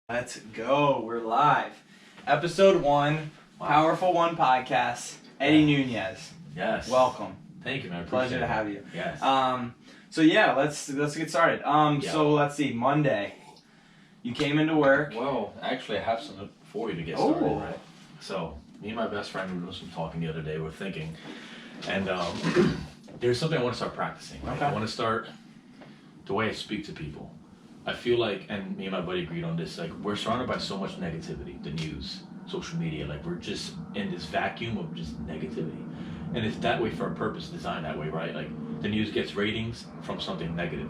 Let's go. We're live. Episode 1, Powerful One Podcast. Eddie Nunez. Yes. Welcome. Thank you, man. Pleasure to have you. Yes. So yeah, let's get started. So let's see. Monday, you came into work. Well, actually, I have something for you to get started, right? So, me and my best friend were doing some talking the other day. We're thinking, and there's something I want to start practicing. Right? Okay. I want to start the way I speak to people. I feel like, and me and my buddy agreed on this, like we're surrounded by so much negativity, the news, social media, like we're just in this vacuum of just negativity. And it's that way for a purpose, designed that way, right? Like the news gets ratings from something negative.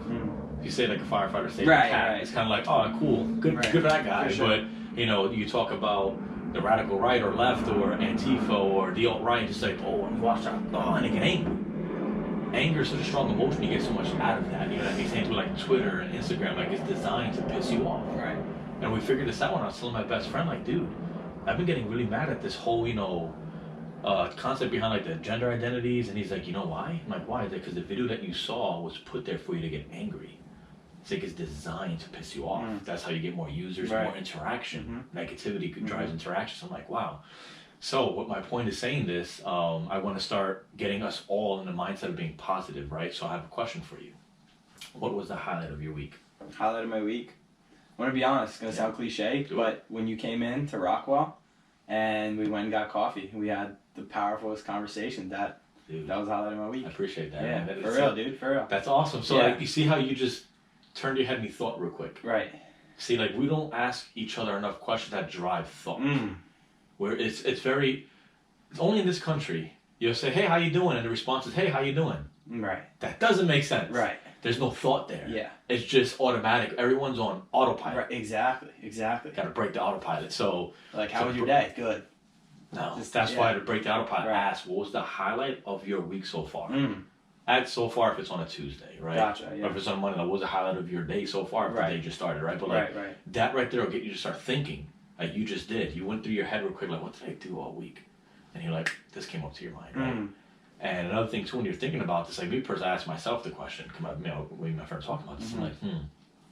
If you say like a firefighter saved a cat, it's kind of like, oh, cool, good for that guy. Sure. But, you know, you talk about the radical right or left or Antifa or the alt-right, just like, oh, watch that, oh, and they get angry. Anger is such a strong emotion, you get so much out of that. You know what I mean? Same with like Twitter and Instagram, like it's designed to piss you off. Right. And we figured this out when I was telling my best friend, like, dude, I've been getting really mad at this whole, concept behind like the gender identities. And he's like, you know why? I'm like, why? Is it because the video that you saw was put there for you to get angry? It's like it's designed to piss you off. That's how you get more users, more interaction. Negativity drives interaction. So I'm like, wow. So what my point is saying this, I want to start getting us all in the mindset of being positive, right? So I have a question for you. What was the highlight of your week? Highlight of my week? I'm going to be honest, it's going to sound cliche, but when you came in to Rockwell and we went and got coffee, we had the powerfulest conversation. That was the highlight of my week. I appreciate that. Yeah, man. for real, dude, for real. That's awesome. So like, you see how you just turned your head and you thought real quick. Right. See, like we don't ask each other enough questions that drive thought. Where it's only in this country, you'll say, hey, how you doing? And the response is, hey, how you doing? Right. That doesn't make sense. Right. There's no thought there. Yeah. It's just automatic. Everyone's on autopilot. Right. Exactly. Got to break the autopilot. So, like, how was your day? Good. No, that's why to break the autopilot, ask, what was the highlight of your week so far? Add so far if it's on a Tuesday, right? Gotcha, yeah. Or if it's on a Monday, like, what was the highlight of your day so far if the day just started, right? But like, that right there will get you to start thinking. Like you just did. You went through your head real quick, like, what did I do all week? And you're like, this came up to your mind, right? And another thing, too, when you're thinking about this, like me personally, I ask myself the question, when my friends talking about this, I'm like,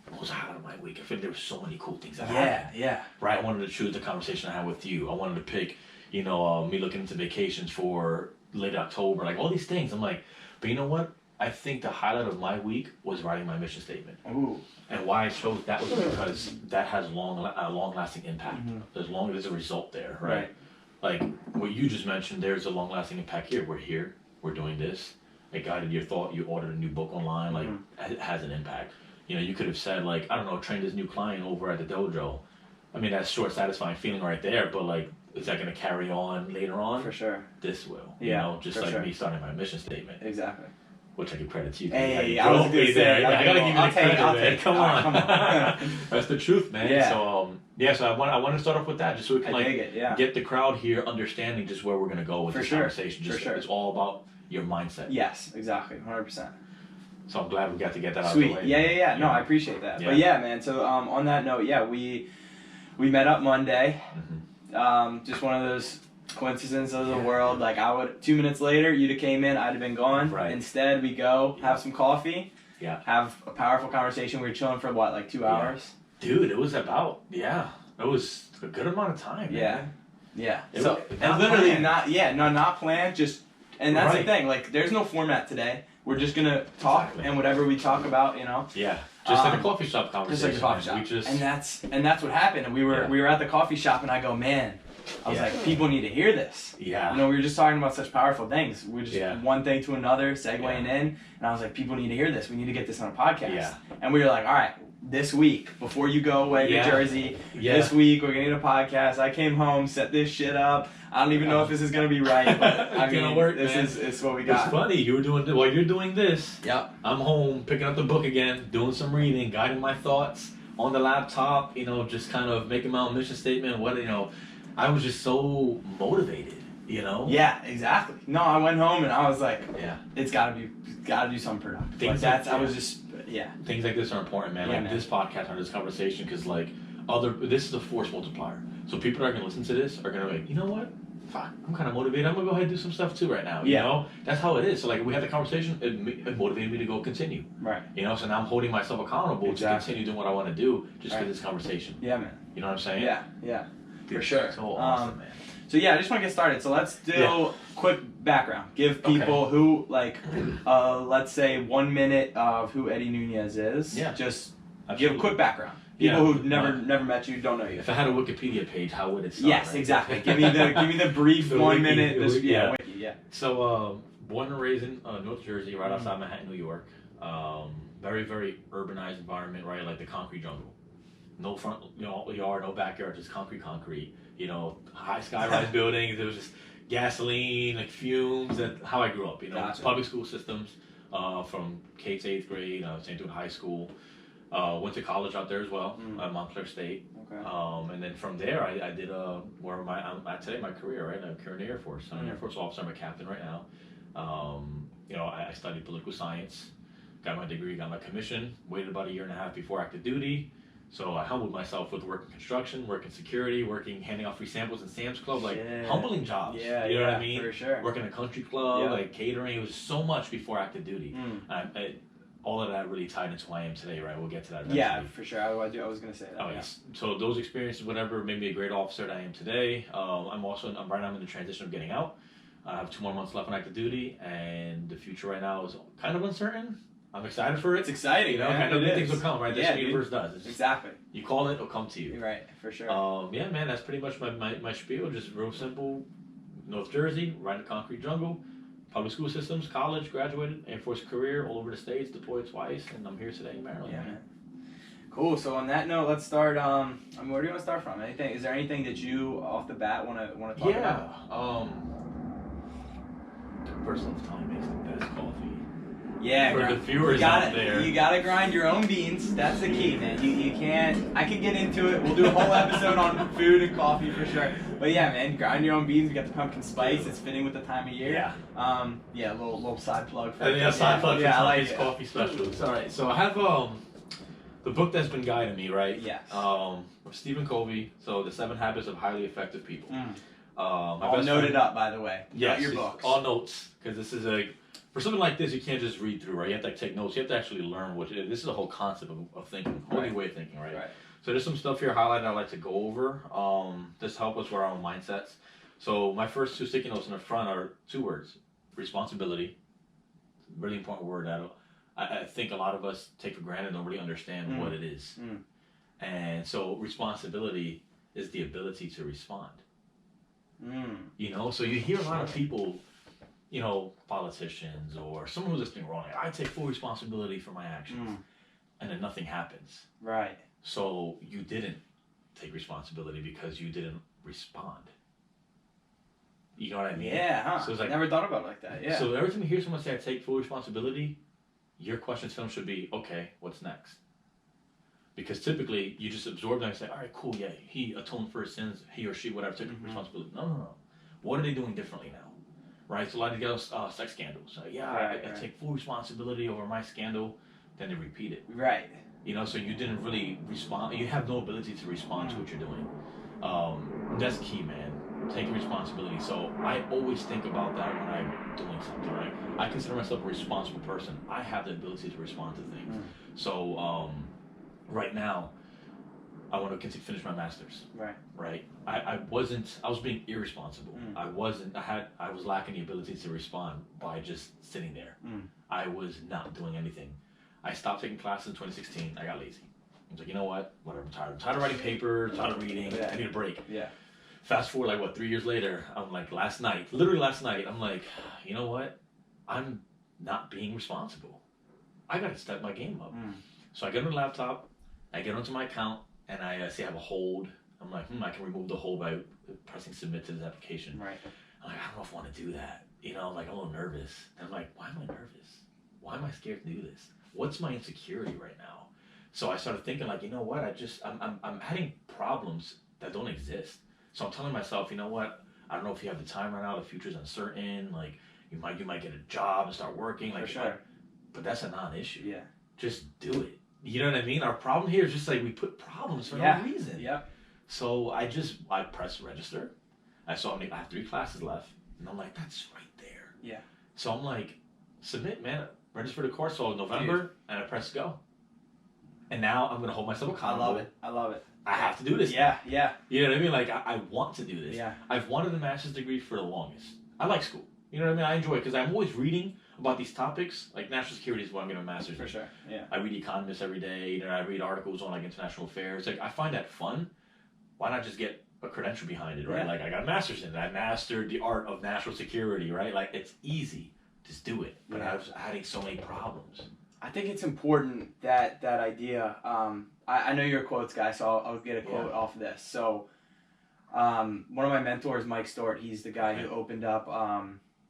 what was the highlight of my week? I feel like there were so many cool things that happened. Yeah. Right? I wanted to choose the conversation I had with you. I wanted to pick, me looking into vacations for late October, like all these things. I'm like, but you know what? I think the highlight of my week was writing my mission statement. Ooh. And why I chose that was because that has long-lasting impact. As long as there's a result there, right? Like what you just mentioned, there's a long-lasting impact here. We're here. We're doing this. It guided your thought. You ordered a new book online. Like it has an impact. You could have said like, I don't know, train this new client over at the dojo. I mean, that's short, satisfying feeling right there. But like, is that going to carry on later on? For sure. This will. Just like me starting my mission statement. Exactly. Which I give credit to you. Hey, I was going to say, I gotta give you the credit, man. Come on. That's the truth, man. Yeah. So, I want to start off with that, just so we can get the crowd here understanding just where we're gonna go with this conversation. Just it's all about your mindset. Yes, exactly, 100%. So I'm glad we got to get that out Sweet. of the way. Yeah. No, I appreciate that. Yeah. But yeah, man. So on that note, we met up Monday. Just one of those coincidences of the world. Like 2 minutes later, you'd have came in, I'd have been gone. Right. Instead, we go have some coffee. Yeah. Have a powerful conversation. We were chilling for what, like 2 hours? Dude, it was about it was a good amount of time. Man. Yeah. So and literally planned. Not planned. Just and that's the thing. Like, there's no format today. We're just gonna talk and whatever we talk about, Yeah. Just like a coffee shop conversation. Just like a coffee shop. And that's what happened. And we were at the coffee shop, and I go, man. I was like, people need to hear this. Yeah. We were just talking about such powerful things. We were just one thing to another, segueing in. And I was like, people need to hear this. We need to get this on a podcast. Yeah. And we were like, all right, this week, before you go away to Jersey, this week we're going to need a podcast. I came home, set this shit up. I don't even know if this is going to be right, but I mean, this is what we got. It's funny. You're doing this. Yep. I'm home, picking up the book again, doing some reading, guiding my thoughts on the laptop, just kind of making my own mission statement. I was just so motivated, Yeah, exactly. No, I went home and I was like, it's gotta do something productive. Things like this are important, man. This podcast or this conversation, because this is a force multiplier. So people that are gonna listen to this are gonna be like, you know what? fuck, I'm kind of motivated. I'm gonna go ahead and do some stuff too right now. You know, that's how it is. So like we had the conversation, it motivated me to go continue. Right. You know, so now I'm holding myself accountable to continue doing what I want to do just for this conversation. Yeah, man. You know what I'm saying? Yeah, yeah, for sure. So awesome, man. So yeah, I just want to get started. So let's do quick background. Give people who like, let's say 1 minute of who Eddie Nunez is. Yeah. Just give a quick background. People who never met you, don't know you. If I had a Wikipedia page, how would it start? Yes, exactly. Give me the brief the 1 minute. Wiki, yeah. So born and raised in North Jersey, right outside Manhattan, New York. Very, very urbanized environment, right? Like the concrete jungle. No front yard, no backyard, just concrete. You know, high skyrise buildings. There was just gasoline, like fumes. That's how I grew up. You know, public school systems from K to 8th grade. Same through high school. Went to college out there as well, Montclair State. Okay. And then from there, I did where I'm at today, my career, right? I'm a career in the Air Force. I'm an Air Force officer. I'm a captain right now. You know, I studied political science, got my degree, got my commission. Waited about 1.5 years before active duty. So I humbled myself with working construction, working security, handing out free samples in Sam's Club, like humbling jobs. Yeah, you know what I mean? For sure. Working in a country club, like catering. It was so much before active duty. All of that really tied into who I am today, right? We'll get to that eventually. Yeah, for sure. I was going to say that. Oh, yes. So those experiences, whatever, made me a great officer that I am today. I'm right now in the transition of getting out. I have 2 more months left on active duty, and the future right now is kind of uncertain. I'm excited for it. It's exciting, you know. I know good things will come, right? This universe does. It's exactly. You call it, it'll come to you. Right, for sure. Yeah, man, that's pretty much my spiel. Just real simple. North Jersey, right in the concrete jungle. Public school systems, college, graduated, Air Force career, all over the States, deployed twice, and I'm here today in Maryland. Yeah, man. Cool. So on that note, let's start. I mean, where do you want to start from? Anything? Is there anything that you off the bat want to talk about? Yeah. The person that's telling makes the best coffee. Yeah, for the viewers out there. You gotta grind your own beans. That's the key, man. You can't. I could get into it. We'll do a whole episode on food and coffee for sure. But yeah, man, grind your own beans. We got the pumpkin spice. It's fitting with the time of year. Yeah. Yeah, a little side plug for side plug for I like coffee specials. All right. So I have the book that's been guiding me, right? Yes. Stephen Covey. So the 7 Habits of Highly Effective People. All noted up, by the way. Yes. Your books. All notes, because this is for something like this, you can't just read through, right? You have to take notes. You have to actually learn what it is. This is a whole concept of thinking, whole new way of thinking, right? So there's some stuff here highlighted I'd like to go over. Just help us with our own mindsets. So my first 2 sticky notes in the front are 2 words: responsibility. Really important word that I think a lot of us take for granted and don't really understand what it is. And so responsibility is the ability to respond. You know, so you hear a lot of people, you know, politicians or someone who's just doing wrong. I take full responsibility for my actions, and then nothing happens. Right. So you didn't take responsibility because you didn't respond. You know what I mean? Yeah. Huh. So it's like, never thought about it like that. Yeah. So every time you hear someone say, "I take full responsibility," your question to them should be, "Okay, what's next?" Because typically you just absorb them and say, "All right, cool, yeah, he atoned for his sins, he or she, whatever, took responsibility." No. What are they doing differently now? Right? So a lot of these sex scandals. I take full responsibility over my scandal, then they repeat it. Right. You know, so you didn't really respond. You have no ability to respond to what you're doing. That's key, man. Taking responsibility. So I always think about that when I'm doing something, right? I consider myself a responsible person. I have the ability to respond to things. So right now, I want to finish my master's. Right. I was being irresponsible. I was lacking the ability to respond by just sitting there. I was not doing anything. I stopped taking classes in 2016. I got lazy. I was like, you know what? Whatever. I'm tired of writing papers, tired of reading. I need a break. Yeah. Fast forward, 3 years later, I'm like, literally last night, I'm like, you know what? I'm not being responsible. I got to step my game up. So I get on the laptop, I get onto my account, and I see I have a hold. I'm like, I can remove the hold by pressing submit to this application. Right. I'm like, I don't know if I want to do that. You know, like, I'm a little nervous. And I'm like, why am I nervous? Why am I scared to do this? What's my insecurity right now? So I started thinking, like, you know what? I'm adding problems that don't exist. So I'm telling myself, you know what? I don't know if you have the time right now. The future's uncertain. Like, you might get a job and start working. Like, for sure. But that's a non-issue. Yeah. Just do it. You know what I mean? Our problem here is just like we put problems for no reason. Yep. So I press register. I saw I have 3 classes left, and I'm like, that's right there. Yeah. So I'm like, submit, man. Register for the course. So November, dude. And I press go. And now I'm gonna hold myself accountable. I love it. I have to do this. Yeah, now. yeah. You know what I mean? Like I want to do this. Yeah. I've wanted a master's degree for the longest. I like school. You know what I mean? I enjoy it because I'm always reading about these topics. Like national security is what I'm getting a master's. For sure. Yeah. I read Economist every day. You know, I read articles on like international affairs. Like I find that fun. Why not just get a credential behind it, right? Yeah. Like I got a master's in it. I mastered the art of national security, right? Like it's easy. Just do it. But I was adding so many problems. I think it's important that idea. I know you're a quotes guy, so I'll get a quote off of this. So, one of my mentors, Mike Stewart, he's the guy who opened up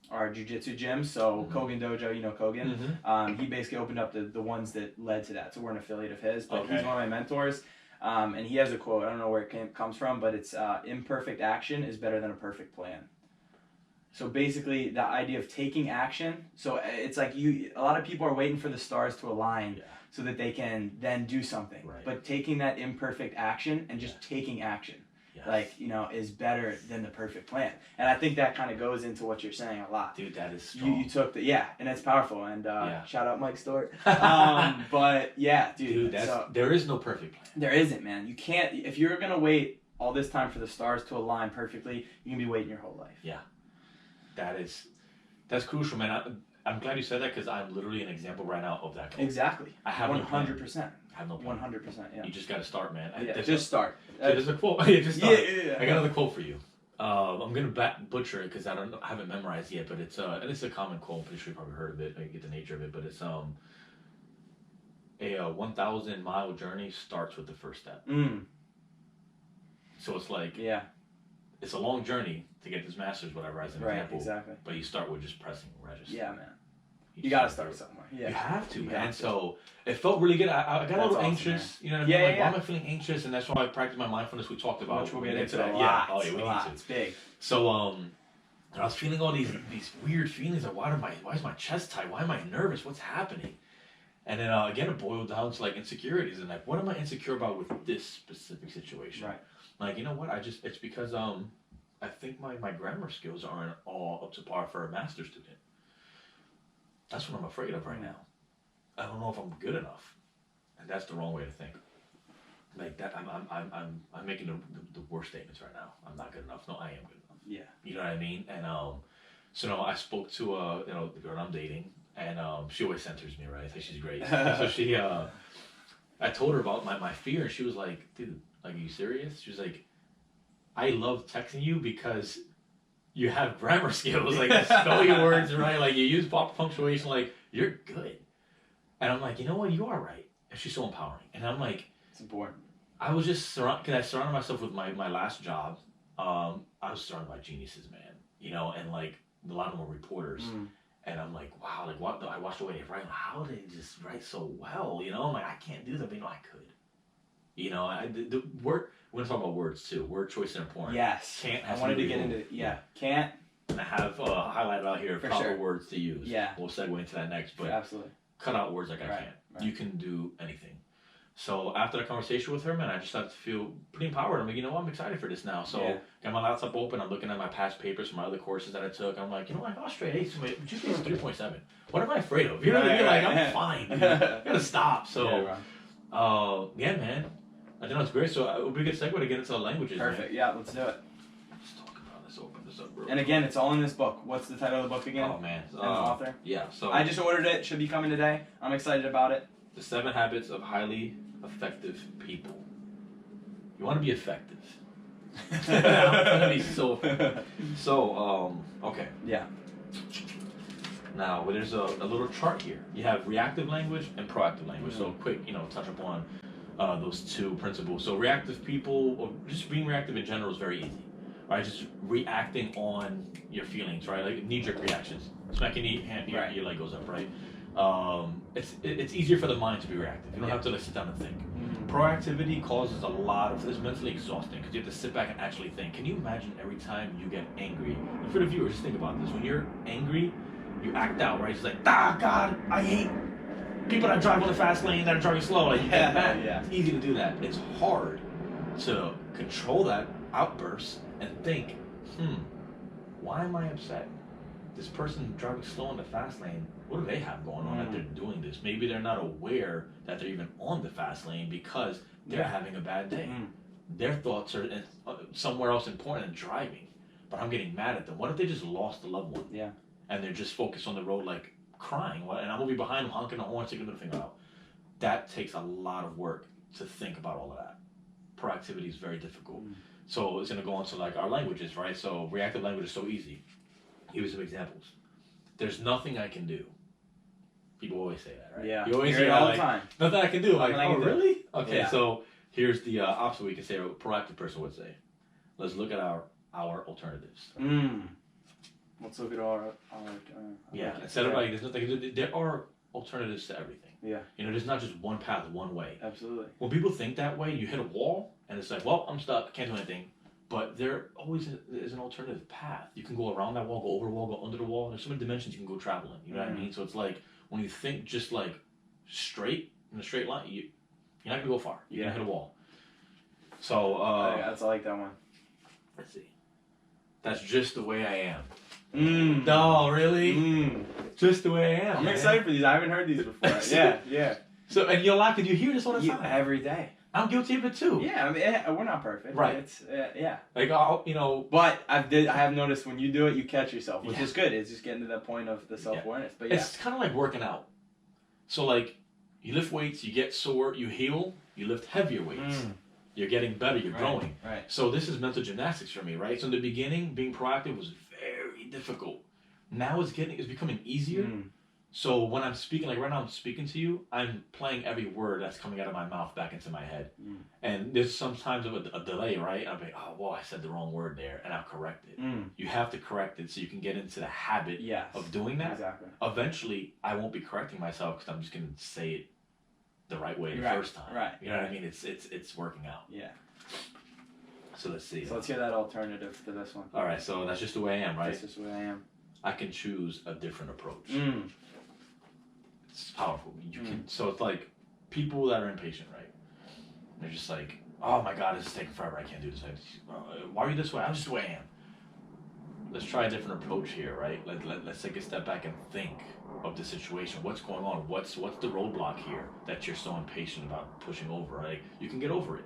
our jiu-jitsu gym. So Kogan Dojo, you know Kogan. He basically opened up the ones that led to that. So we're an affiliate of his, but he's one of my mentors. And he has a quote. I don't know where it comes from, but it's imperfect action is better than a perfect plan. So basically, the idea of taking action. So it's like a lot of people are waiting for the stars to align so that they can then do something. Right. But taking that imperfect action and just taking action, like, you know, is better than the perfect plan. And I think that kind of goes into what you're saying a lot. Dude, that is strong. You took and it's powerful. And shout out Mike Stewart. But yeah, dude. There is no perfect plan. There isn't, man. You can't, if you're going to wait all this time for the stars to align perfectly, you can be waiting your whole life. Yeah. That's crucial, man. I'm glad you said that because I'm literally an example right now of that. Goal. Exactly. I have 100%. I have no plan. 100%. Yeah. You just got to start, man. Just start. There's a quote. Just start. Yeah. I got another quote for you. I'm gonna butcher it because I haven't memorized yet, but it's and it's a common quote. I'm pretty sure you probably heard of it. I get the nature of it, but it's a 1,000-mile journey starts with the first step. So it's like it's a long journey to get this master's, whatever, as an example. Exactly. But you start with just pressing register. Yeah, man. You gotta start somewhere. Yeah. You have to, man. So it felt really good. I got a little anxious. Man. You know what I mean? Why am I feeling anxious? And that's why I practiced my mindfulness we talked about. Which we'll get into that. Yeah. Oh, yeah, we need to. It's big. So I was feeling all these weird feelings of why is my chest tight? Why am I nervous? What's happening? And then again, it boiled down to like insecurities and like, what am I insecure about with this specific situation? Right. Like, you know what? It's because I think my grammar skills aren't all up to par for a master's student. That's what I'm afraid of right now. I don't know if I'm good enough, and that's the wrong way to think. Like that, I'm making the worst statements right now. I'm not good enough. No, I am good enough. Yeah. You know what I mean? And so no, I spoke to the girl I'm dating, and she always centers me, right? I think she's great. So she I told her about my fear, and she was like, dude, like, are you serious? She was like, I love texting you because you have grammar skills, like you spell your words right, like you use proper punctuation, like you're good. And I'm like, you know what, you are right. And she's so empowering. And I'm like, it's important. I was just because I surrounded myself with my last job. I was surrounded by geniuses, man. You know, and like a lot of them were reporters. And I'm like, wow, like what? I watched the way they write. How did they just write so well? You know, I'm like, I can't do that, but you know, I could. You know, the word. We're gonna talk about words too. Word choice is important. Yes. Can't. I wanted to get into can't. And I have highlighted out here proper words to use. Yeah. We'll segue into that next, but absolutely. Cut out words like I can't. Right. You can do anything. So after the conversation with her, man, I just started to feel pretty empowered. I'm like, you know what, I'm excited for this now. So got my laptop open. I'm looking at my past papers from my other courses that I took. I'm like, you know what, I got straight A's. GPA is 3.7. What am I afraid of? You know what I mean? Like, I'm fine. Dude. I gotta stop. So, yeah, man. I think that's great. So it would be a good segue to get into the languages. Perfect. Man. Yeah, let's do it. Let's talk about this. Open this up, bro. And again, it's all in this book. What's the title of the book again? Oh, man. And the author? Yeah. So I just ordered it. Should be coming today. I'm excited about it. The 7 Habits of Highly Effective People. You want to be effective. I'm gonna be so effective. So, okay. Yeah. Now, there's a little chart here. You have reactive language and proactive language. So, quick, touch upon those 2 principles. So, reactive people, or just being reactive in general, is very easy. Right? Just reacting on your feelings, right? Like knee-jerk reactions. Smacking your leg goes up, right? It's easier for the mind to be reactive. You don't have to sit down and think. Proactivity causes a lot of, it's mentally exhausting because you have to sit back and actually think. Can you imagine every time you get angry? And for the viewers, just think about this. When you're angry, you act out, right? It's like, God, I hate people that drive on the fast lane that are driving slow. Like, you get mad. It's easy to do that. It's hard to control that outburst and think, why am I upset? This person driving slow in the fast lane, what do they have going on that they're doing this? Maybe they're not aware that they're even on the fast lane because they're having a bad day. Their thoughts are somewhere else important than driving, but I'm getting mad at them. What if they just lost a loved one? Yeah. And they're just focused on the road, like crying, and I'm gonna be behind them, honking the horn, sticking the finger out. That takes a lot of work to think about all of that. Proactivity is very difficult. So it's gonna go on to like our languages, right? So reactive language is so easy. Give you some examples. There's nothing I can do. People always say that, right? Yeah. You always hear say it all that, the time. Nothing I can do. Like, Nothing I can do. Really? Okay, Yeah. so here's the opposite we can say a proactive person would say. Let's look at our alternatives. Let's look at our Instead of like, there's nothing I can do. There are alternatives to everything. Yeah. You know, there's not just one path, one way. Absolutely. When people think that way, you hit a wall, and it's like, well, I'm stuck, can't do anything. But there always is an alternative path. You can go around that wall, go over the wall, go under the wall. There's so many dimensions you can go traveling. You know what I mean? So it's like, when you think just like straight, in a straight line, you're not going to go far. You're going to hit a wall. So, I like that one. Let's see. That's just the way I am. No, really? Just the way I am. I'm excited for these. I haven't heard these before. Yeah. So, and you're like, you hear this all the time? Every day. I'm guilty of it too. Yeah, I mean, we're not perfect. Right. It's, yeah. Like, you know. But I have noticed when you do it, you catch yourself, which is good. It's just getting to that point of the self-awareness. But it's kind of like working out. So, like, you lift weights, you get sore, you heal, you lift heavier weights. You're getting better, you're growing. Right. So this is mental gymnastics for me, right? So in the beginning, being proactive was very difficult. Now it's becoming easier. So when I'm speaking, like right now I'm speaking to you, I'm playing every word that's coming out of my mouth back into my head. And there's sometimes a delay, right? I'll be like, oh, well, I said the wrong word there, and I'll correct it. You have to correct it so you can get into the habit of doing that. Exactly. Eventually, I won't be correcting myself because I'm just going to say it the right way the first time. Right. You know what I mean? It's working out. Yeah. So let's see. So let's hear that alternative to this one. All right. So that's just the way I am, right? That's just the way I am. I can choose a different approach. It's powerful. You can. So it's like people that are impatient, right? They're just like, oh my God, this is taking forever. I can't do this. Why are you this way? I'm just the way I am. Let's try a different approach here, right? Let's take a step back and think of the situation. What's going on? What's the roadblock here that you're so impatient about pushing over? Right? You can get over it.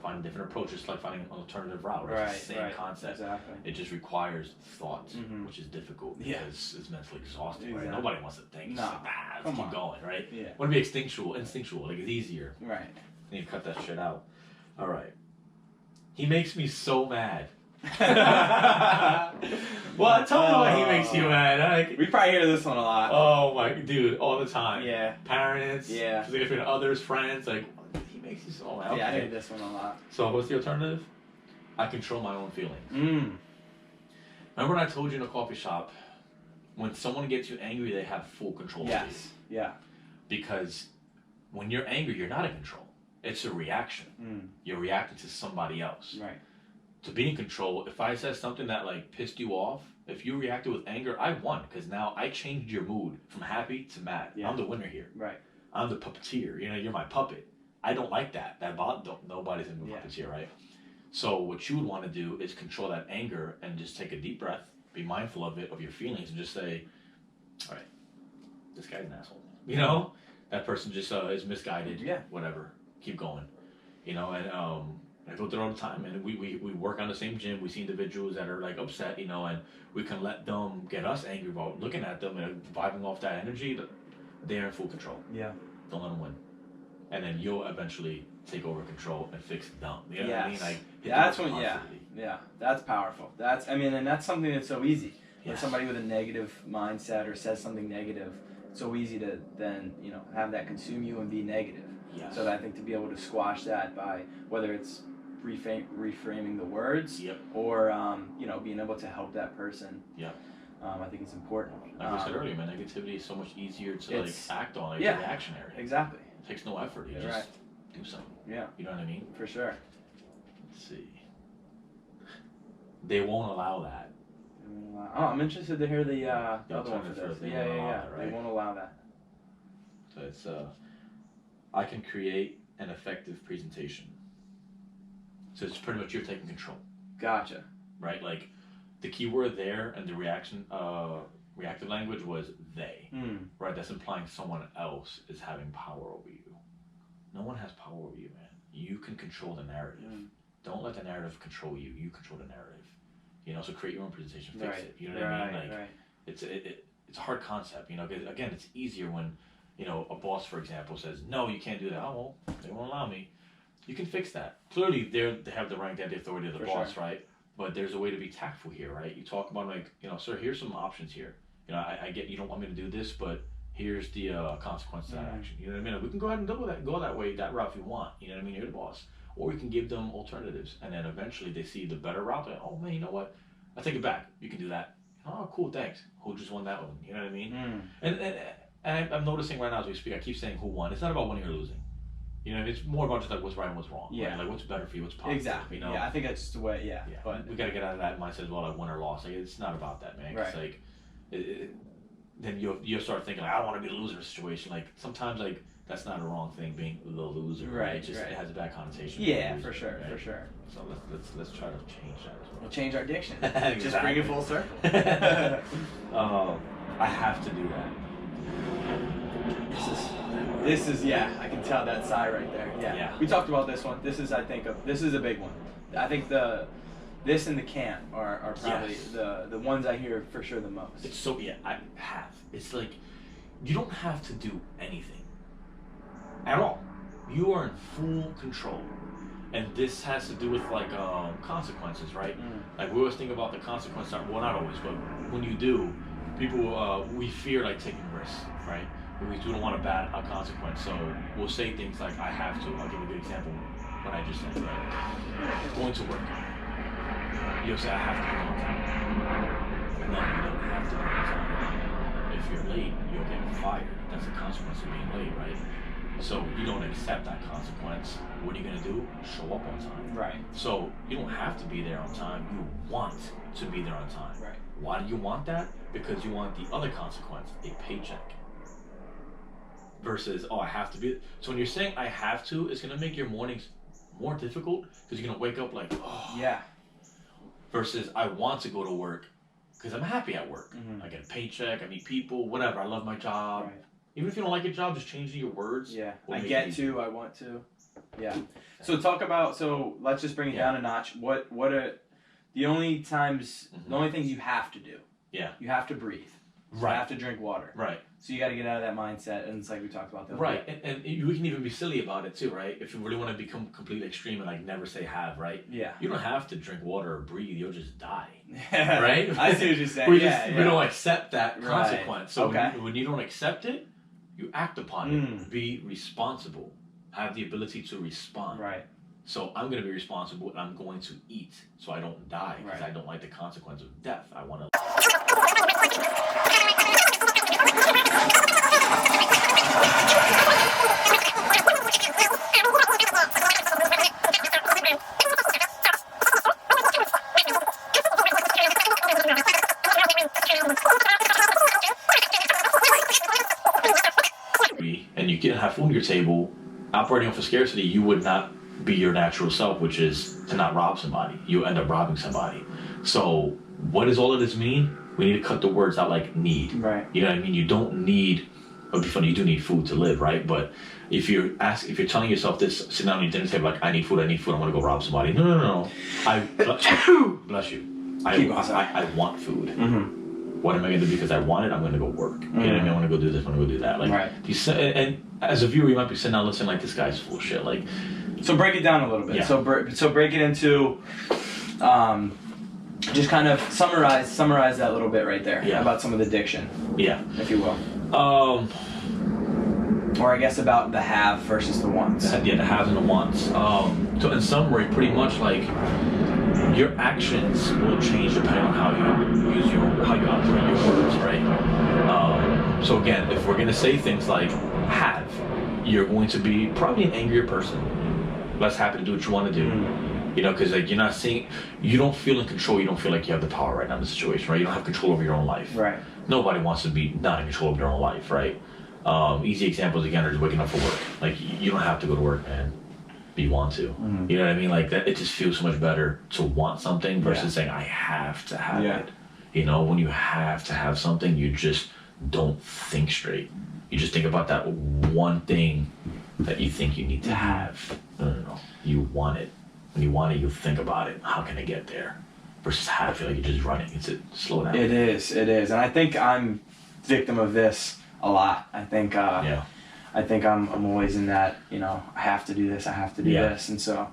Find a different approach. It's like finding an alternative route. Right? It's the same concept. Exactly. It just requires thought, which is difficult because it's mentally exhausting. Right? Nobody wants to think. No. Like, let's keep going, right? Yeah. Want to be instinctual. Like it's easier. Right. Then you cut that shit out. All right. He makes me so mad. Well, tell me why he makes you mad. We probably hear this one a lot. Oh my dude, all the time. Yeah. Parents. Yeah. Significant others, friends. Like, he makes you so mad. Yeah, I hear this one a lot. So what's the alternative? I control my own feelings. Remember when I told you in a coffee shop, when someone gets you angry, they have full control of you. Yeah. Because when you're angry, you're not in control. It's a reaction. You're reacting to somebody else. Right. To be in control, if I said something that like pissed you off, if you reacted with anger, I won because now I changed your mood from happy to mad. Yeah. I'm the winner here. Right. I'm the puppeteer. You know, you're my puppet. I don't like that. Nobody's gonna be a puppeteer, right? So what you would want to do is control that anger and just take a deep breath, be mindful of it, of your feelings, and just say, all right, this guy's an asshole. You know, that person just is misguided. Yeah. Whatever. Keep going. You know, and I go through it all the time, and we work on the same gym. We see individuals that are like upset, you know, and we can let them get us angry about looking at them and vibing off that energy. They're in full control. Yeah. Don't let them win. And then you'll eventually take over control and fix them. You know what I mean? Like, that's when, yeah, that's powerful. And that's something that's so easy. When somebody with a negative mindset or says something negative, it's so easy to then, you know, have that consume you and be negative. Yes. So I think to be able to squash that by whether it's reframing the words or you know, being able to help that person. I think it's important. Like I said earlier, man, negativity is so much easier to like act on. It's reactionary. Exactly. It takes no effort. You just do something. Yeah. You know what I mean? For sure. Let's see. They won't allow that. Oh, I'm interested to hear the other one for this. Right? They won't allow that. So it's I can create an effective presentation. So it's pretty much you're taking control. Gotcha. Right? Like, the key word there and the reactive language was they, right? That's implying someone else is having power over you. No one has power over you, man. You can control the narrative. Don't let the narrative control you. You control the narrative. You know, so create your own presentation, fix it. You know what I mean? Like, it's a hard concept, you know, because again, it's easier when, you know, a boss, for example, says, no, you can't do that. Oh, well, they won't allow me. You can fix that. Clearly, they have the rank, they have the authority of the boss, right? But there's a way to be tactful here, right? You talk about, like, you know, sir, here's some options here. You know, I get you don't want me to do this, but here's the consequence to that action. You know what I mean? Like, we can go ahead and go that way, that route if you want. You know what I mean? You're the boss. Or we can give them alternatives. And then eventually they see the better route. They're like, oh, man, you know what? I take it back. You can do that. Oh, cool, thanks. Who just won that one? You know what I mean? And I'm noticing right now as we speak, I keep saying who won. It's not about winning or losing. You know, it's more about just like what's right and what's wrong. Yeah. Right? Like what's better for you, what's positive. Exactly. You know? Yeah, I think that's just the way. Yeah. But we got to get out of that mindset as well, like win or loss. Like it's not about that, man. It's like then you start thinking like I don't want to be the loser in a situation. Like sometimes like that's not a wrong thing being the loser. Right. It just it has a bad connotation. Yeah, loser, for sure, right? for sure. So let's try to change that as well. We'll change our diction. Just bring it full circle. I have to do that. This is I can tell that sigh right there. Yeah. We talked about this one. This is this is a big one. I think this and the can't are probably the ones I hear for sure the most. It's so I have. It's like you don't have to do anything at all. You are in full control. And this has to do with like consequences, right? Like we always think about the consequences. Well, not always, but when you do, people we fear like taking risks, right? We don't want a consequence, so we'll say things like "I have to." I'll give you a good example. What I just said, right? Going to work. You'll say, "I have to be on time." No, you don't have to be on time. If you're late, you'll get fired. That's the consequence of being late, right? So you don't accept that consequence. What are you gonna do? Show up on time. Right. So you don't have to be there on time. You want to be there on time. Right. Why do you want that? Because you want the other consequence, a paycheck. Versus, I have to be. So when you're saying I have to, it's gonna make your mornings more difficult because you're gonna wake up like, oh. Yeah. Versus I want to go to work because I'm happy at work. I get a paycheck, I meet people, whatever. I love my job. Right. Even if you don't like your job, just changing your words. Yeah. I want to. Yeah. So let's just bring it down a notch. What are the only times, the only things you have to do? Yeah. You have to breathe. Right. You have to drink water. Right. So you got to get out of that mindset, and it's like we talked about that. Right, and we can even be silly about it too, right? If you really want to become completely extreme and like never say have, right? Yeah. You don't have to drink water or breathe; you'll just die. Right? I see what you're saying. We don't accept that consequence. So when you don't accept it, you act upon it. Be responsible. Have the ability to respond. Right. So I'm going to be responsible, and I'm going to eat so I don't die because I don't like the consequence of death. I want to. And you can have food on your table, operating off of scarcity, you would not be your natural self, which is to not rob somebody. You end up robbing somebody. So what does all of this mean? We need to cut the words out like need. Right. You know what I mean? You don't need, it would be funny, you do need food to live, right? But if you're telling yourself this, sitting down at your dinner table like, I need food, I'm gonna go rob somebody. No. Bless you. I want food. What am I gonna do because I want it? I'm gonna go work. You know what I mean? I wanna go do this, I'm gonna go do that. Like, and as a viewer, you might be sitting down listening like, this guy's full of shit. Like, so break it down a little bit. Yeah. So break it into, just kind of summarize that a little bit right there about some of the diction. Yeah. If you will. Or I guess about the have versus the wants. The haves and the wants. So in summary, pretty much like your actions will change depending on how you operate your words, right? So again, if we're gonna say things like have, you're going to be probably an angrier person, less happy to do what you want to do. You know, because like you don't feel in control. You don't feel like you have the power right now in the situation, right? You don't have control over your own life. Right. Nobody wants to be not in control of their own life, right? Easy examples again are just waking up for work. Like you don't have to go to work, man. but you want to. You know what I mean? Like that, it just feels so much better to want something versus saying I have to have it. You know, when you have to have something, you just don't think straight. You just think about that one thing that you think you need to have. No. You want it. When you want it, you think about it. How can I get there? Versus how I feel like you're just running. It's slow down. It is. And I think I'm victim of this a lot. I think I'm always in that, you know, I have to do this, and so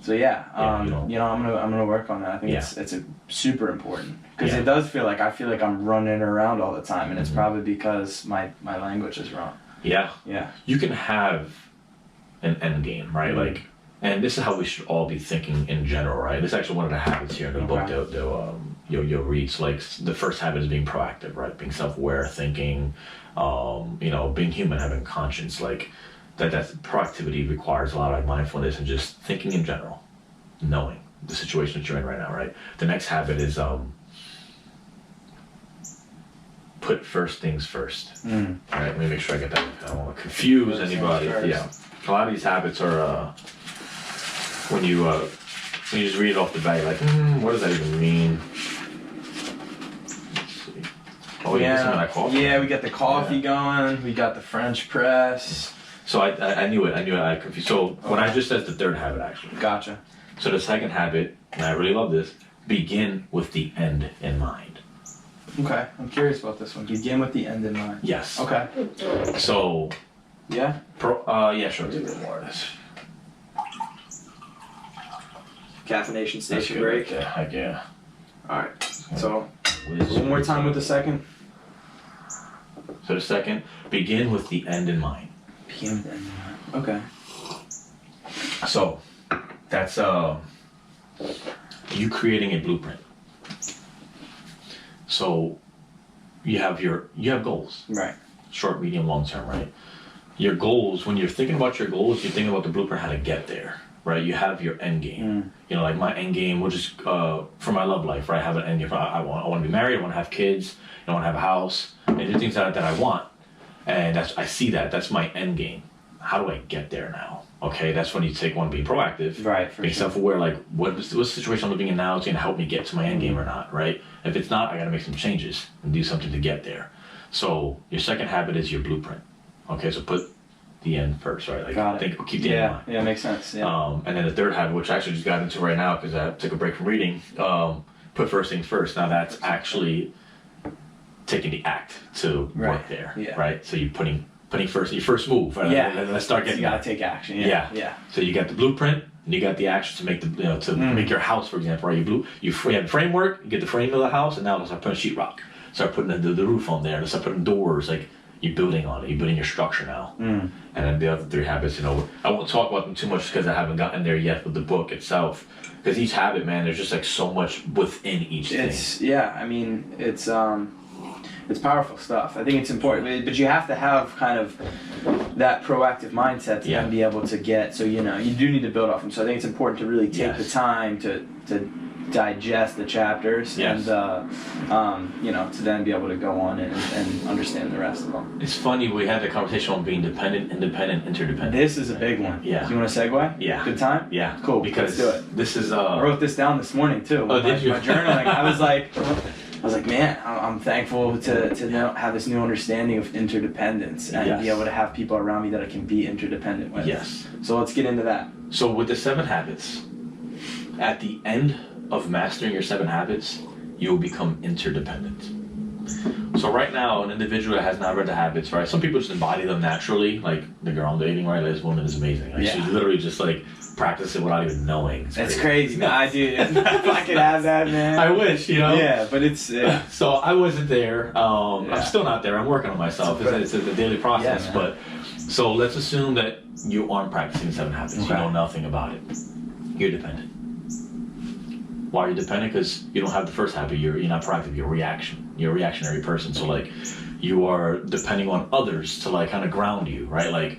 I'm gonna work on that. I think it's a super important, because it does feel like I'm running around all the time, and it's probably because my language is wrong. Yeah. You can have an end game, right? Like, and this is how we should all be thinking in general, right? This is actually one of the habits here in the book you'll read. So like the first habit is being proactive, right? Being self-aware, thinking, being human, having conscience. Like that proactivity requires a lot of like mindfulness and just thinking in general, knowing the situation that you're in right now, right? The next habit is put first things first. All right, let me make sure I get that. I don't want to confuse anybody. Yeah, a lot of these habits are when you just read it off the bat, you're like, what does that even mean? Let's see. Oh yeah, we got the coffee going. We got the French press. So I knew it. I confused. So when I just said the third habit, actually. Gotcha. So the second habit, and I really love this, begin with the end in mind. Okay, I'm curious about this one. Begin with the end in mind. Yes. Okay. So. Yeah? Sure, do a little more of this. Caffeination station break. Yeah, heck yeah. Alright, so one more time with the second. So the second, begin with the end in mind. Begin with the end in mind. Okay. So that's you creating a blueprint. So you have goals. Right. Short, medium, long term, right? Your goals, when you're thinking about your goals, you're thinking about the blueprint, how to get there. Right, you have your end game. You know, like my end game, will just for my love life, right? I have an end game. I want to be married. I want to have kids. I want to have a house. And there's things that I want, and I see that. That's my end game. How do I get there now? Okay, that's when you take one, being proactive, right? Being self-aware, like what's the situation I'm living in now is going to help me get to my end game or not, right? If it's not, I got to make some changes and do something to get there. So your second habit is your blueprint. Okay, so put the end first, right? Like keep the end in mind. Yeah, makes sense. Yeah. And then the third habit, which I actually just got into right now because I took a break from reading, put first things first. Now that's actually taking the act to work there, right? So you're putting first your first move. Right? Yeah. Let's start getting. So you gotta take action. Yeah. So you got the blueprint, and you got the action to make make your house, for example, right? You have the framework, you get the frame of the house, and now let's start putting sheetrock. Start putting the roof on there. Let's start putting doors. Like you're building on it. You're building your structure now. And then the other three habits, I won't talk about them too much because I haven't gotten there yet with the book itself. Because each habit, man, there's just like so much within each thing. It's powerful stuff. I think it's important, but you have to have kind of that proactive mindset to then be able to get. So you do need to build off them. So I think it's important to really take the time to digest the chapters and to then be able to go on and understand the rest of them. It's funny, we had the conversation on being dependent, independent, interdependent. This is a big one. Yeah. Do you want to segue? Yeah. Good time? Yeah. Cool. Because let's do it. This is I wrote this down this morning too. Oh, did you? My journaling. I was like, man, I'm thankful to have this new understanding of interdependence and be able to have people around me that I can be interdependent with. Yes. So let's get into that. So with the 7 habits, at the end of mastering your 7 habits, you will become interdependent. So right now, an individual that has not read the habits, right? Some people just embody them naturally, like the girl I'm dating, right? This woman is amazing. Like she literally just like practice it without even knowing. It's crazy. No, I do. If I could have that, man. I wish, Yeah, but it's. So I wasn't there. I'm still not there. I'm working on myself. It's a daily process. But so let's assume that you aren't practicing 7 habits. Okay. You know nothing about it. You're dependent. Why are you dependent? Because you don't have the first habit. You're not proactive. You're a reactionary person. So like, you are depending on others to like kind of ground you, right? Like,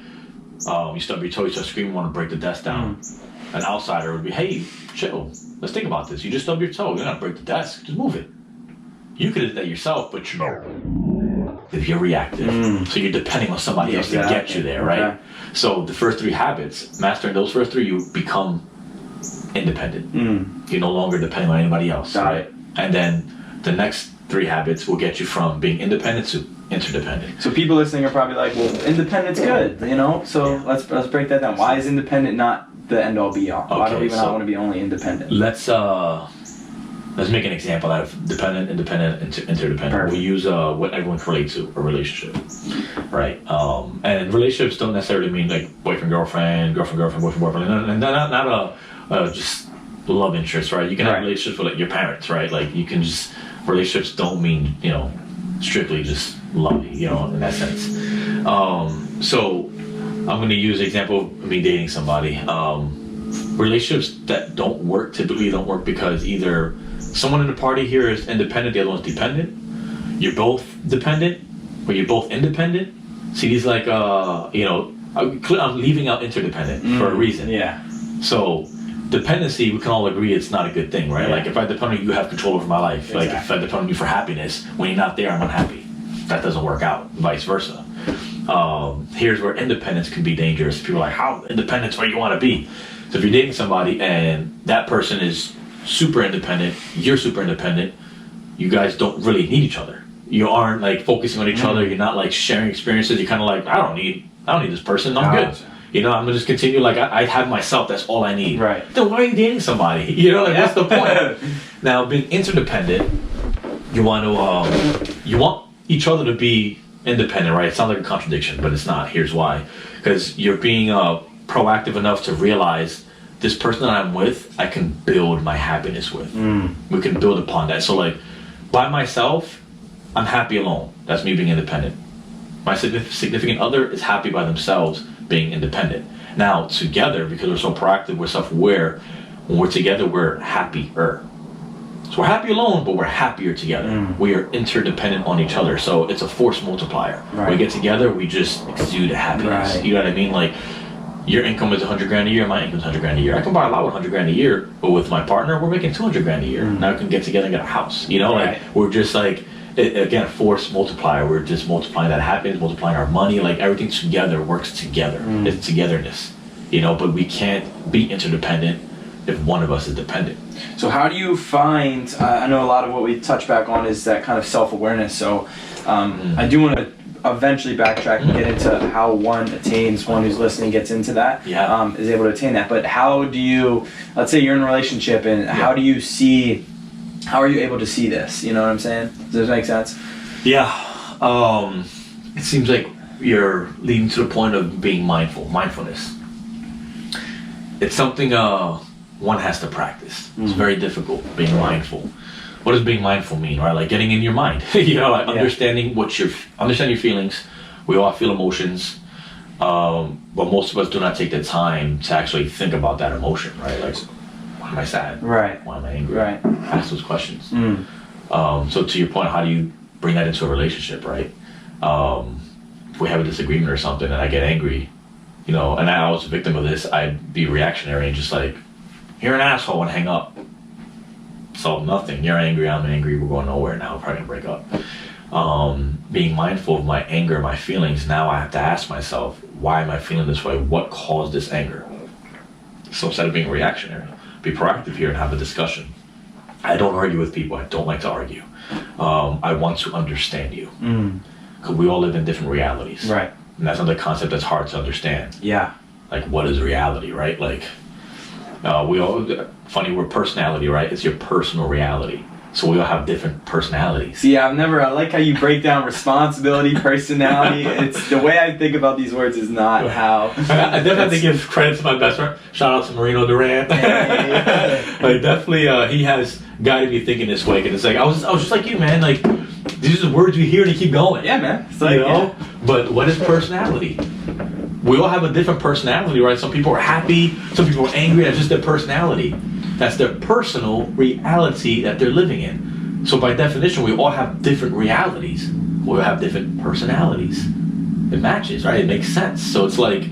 you stub your toe, you start screaming, want to break the desk down. An outsider would be, hey, chill. Let's think about this. You just stubbed your toe. You're not break the desk. Just move it. You could have done that yourself, but proactive, you're reactive. So you're depending on somebody else to get you there, right? So the first 3 habits, mastering those first 3, you become independent. You're no longer depending on anybody else, right? And then the next 3 habits will get you from being independent to interdependent. So people listening are probably like, well, independent's good, you know? So let's break that down. Why is independent not the end all be all? Why do we not want to be only independent? Let's make an example out of dependent, independent, interdependent. Perfect. We use what everyone can relate to, a relationship, right? And relationships don't necessarily mean like boyfriend, girlfriend, boyfriend, boyfriend, and not a just love interest, right? You can have relationships with like your parents, right? Like you can just, relationships don't mean, you know, strictly just love, you know, in that sense. So I'm going to use the example of me dating somebody. Relationships that don't work typically don't work because either someone in the party here is independent, the other one's dependent. You're both dependent, or you're both independent. See, these like, you know, I'm leaving out interdependent for a reason. Yeah. So dependency, we can all agree it's not a good thing, right? Like if I depend on you, you have control over my life. Like if I depend on you for happiness, when you're not there, I'm unhappy. That doesn't work out, vice versa. Here's where independence can be dangerous. People are like, how independent's where you want to be? So if you're dating somebody and that person is super independent, you're super independent, you guys don't really need each other. You aren't like focusing on each other. You're not like sharing experiences. You're kind of like, I don't need this person. I'm good. You know, I'm gonna just continue. Like I have myself. That's all I need. Right. Then why are you dating somebody? You know, like that's the point. Now, being interdependent, you want each other to be independent, right? It sounds like a contradiction, but it's not. Here's why: because you're being proactive enough to realize this person that I'm with, I can build my happiness with. We can build upon that. So like, by myself, I'm happy alone. That's me being independent. My significant other is happy by themselves, being independent. Now, together, because we're so proactive, we're self-aware, when we're together, we're happier. So we're happy alone, but we're happier together. We are interdependent on each other. So it's a force multiplier. When we get together, we just exude happiness. You know what I mean? Like, your income is $100,000 a year, my income is $100,000 a year. I can buy a lot with $100,000 a year, but with my partner, we're making $200,000 a year. Now we can get together and get a house. You know, like we're just like, again, a force multiplier. We're just multiplying that happiness, multiplying our money. Like everything together works together. It's togetherness, you know. But we can't be interdependent if one of us is dependent. So how do you find? I know a lot of what we touch back on is that kind of self-awareness. So I do want to eventually backtrack and get into how one attains, one who's listening gets into that, is able to attain that. But how do you, let's say you're in a relationship, and how are you able to see this? You know what I'm saying? Does this make sense? Yeah. It seems like you're leading to the point of being mindfulness. It's something one has to practice. It's very difficult, being mindful. What does being mindful mean, right? Like getting in your mind, you know, like understanding understand your feelings. We all feel emotions, but most of us do not take the time to actually think about that emotion, right? Like, why am I sad? Right. Why am I angry? Right. Ask those questions. So to your point, how do you bring that into a relationship, right? If we have a disagreement or something and I get angry, you know, and I was a victim of this, I'd be reactionary and just like, you're an asshole, and hang up. Solve nothing. You're angry, I'm angry, we're going nowhere now, we're probably gonna break up. Being mindful of my anger, my feelings, now I have to ask myself, why am I feeling this way? What caused this anger? So instead of being reactionary, be proactive here and have a discussion. I don't argue with people, I don't like to argue. I want to understand you. Because we all live in different realities. Right. And that's another concept that's hard to understand. Yeah. Like, what is reality, right? Like, we all, funny word, personality, right? It's your personal reality. So we all have different personalities. See, I like how you break down responsibility, personality. It's the way I think about these words is not how. I definitely have to give credit to my best friend. Shout out to Marino Durant. Like definitely, he has guided me thinking this way. And it's like I was just like you, man. Like these are the words you hear and you keep going. Yeah, man. It's like, you know. But what is personality? We all have a different personality, right? Some people are happy, some people are angry. That's just their personality. That's their personal reality that they're living in. So by definition, we all have different realities. We all have different personalities. It matches, right? It makes sense. So it's like,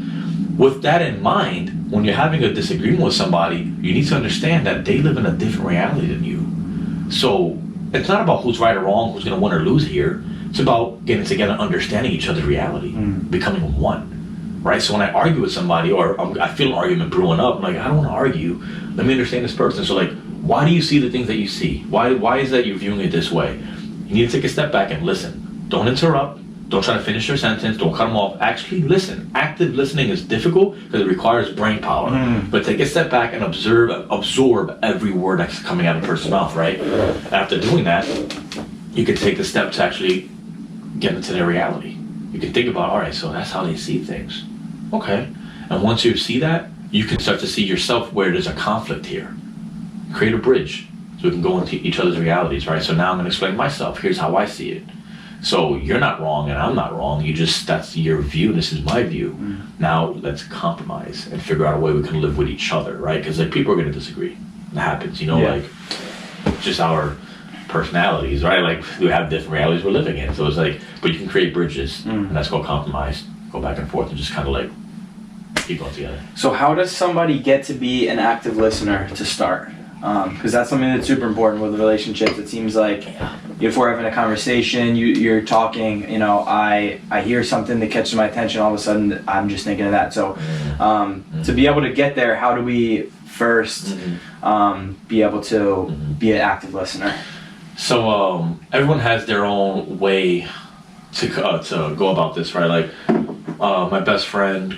with that in mind, when you're having a disagreement with somebody, you need to understand that they live in a different reality than you. So it's not about who's right or wrong, who's going to win or lose here. It's about getting together, understanding each other's reality, becoming one, right? So when I argue with somebody, or I feel an argument brewing up, I'm like, I don't want to argue. Let me understand this person. So like, why do you see the things that you see? Why is that you're viewing it this way? You need to take a step back and listen. Don't interrupt. Don't try to finish your sentence. Don't cut them off. Actually listen. Active listening is difficult because it requires brain power. But take a step back and absorb every word that's coming out of a person's mouth, right? After doing that, you can take the step to actually get into their reality. You can think about, all right, so that's how they see things. Okay. And once you see that, you can start to see yourself where there's a conflict here. Create a bridge so we can go into each other's realities, right? So now I'm going to explain myself. Here's how I see it. So you're not wrong and I'm not wrong. That's your view. This is my view. Now let's compromise and figure out a way we can live with each other, right? Because like people are going to disagree. It happens, like just our personalities, right? Like we have different realities we're living in. So it's like, but you can create bridges and that's called compromise. Go back and forth and just kind of like keep going together. So how does somebody get to be an active listener to start? Because that's something that's super important with relationships. It seems like if we're having a conversation, you're talking, I hear something that catches my attention, all of a sudden I'm just thinking of that. So to be able to get there, how do we first be able to be an active listener? So everyone has their own way to go about this, right? Like my best friend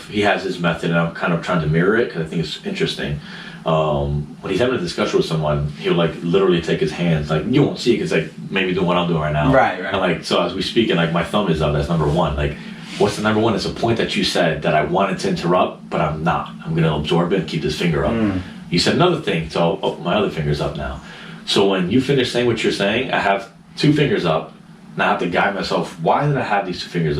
he has his method and I'm kind of trying to mirror it because I think it's interesting. When he's having a discussion with someone, he'll like literally take his hands, like you won't see it because like maybe doing what I'm doing right now. Right. And like, so as we speak and like my thumb is up, that's number one. Like, what's the number one? It's a point that you said that I wanted to interrupt, but I'm not. I'm going to absorb it and keep this finger up. You said another thing, so my other finger's up now. So when you finish saying what you're saying, I have two fingers up. Now I have to guide myself. Why did I have these two fingers up?